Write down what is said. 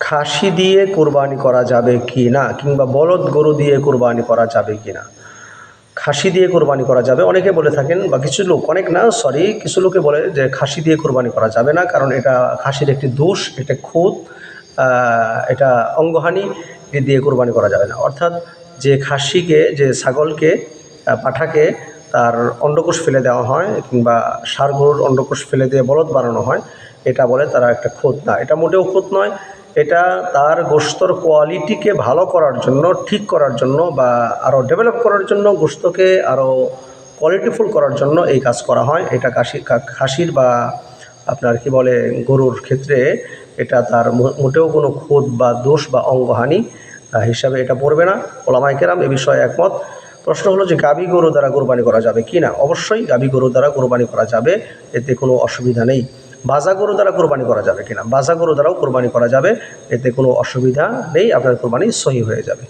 খাসি দিয়ে কোরবানি করা যাবে কি না, কিংবা বলদ গরু দিয়ে কোরবানি করা যাবে কি না? খাসি দিয়ে কোরবানি করা যাবে অনেকে বলে থাকেন, বা কিছু লোক, অনেক না সরি, কিছু লোকে বলে যে খাসি দিয়ে কোরবানি করা যাবে না, কারণ এটা খাসির একটি দোষ, এটা খুদ, এটা অঙ্গহানি, এ দিয়ে কোরবানি করা যাবে না। অর্থাৎ যে খাসিকে, যে ছাগলকে, পাঁঠাকে তার অন্ডকোষ ফেলে দেওয়া হয়, কিংবা ষাঁড় গরুর অন্ডকোষ ফেলে দিয়ে বলদ বানানো হয়, এটা বলে তারা একটা খুদ না। এটা মোটেও খুদ নয়। এটা তার গোশতর কোয়ালিটিকে ভালো করার জন্য, ঠিক করার জন্য, বা আরও ডেভেলপ করার জন্য, গোশতকে আরও কোয়ালিটিফুল করার জন্য এই কাজ করা হয়। এটা খাসির বা আপনার কি বলে গরুর ক্ষেত্রে এটা তার মোটেও কোনো খুদ বা দোষ বা অঙ্গহানি হিসাবে এটা পড়বে না। ওলামায়ে কেরাম এ বিষয়ে একমত। প্রশ্ন হলো যে গাভী গরু দ্বারা কোরবানি করা যাবে কি না? অবশ্যই গাভী গরু দ্বারা কোরবানি করা যাবে, এতে কোনো অসুবিধা নেই। বাজা গরু দ্বারা কোরবানি করা যাবে কিনা? বাজা গরু দ্বারাও কোরবানি করা যাবে, এতে কোনো অসুবিধা নেই, আপনার কোরবানি সহি হয়ে যাবে।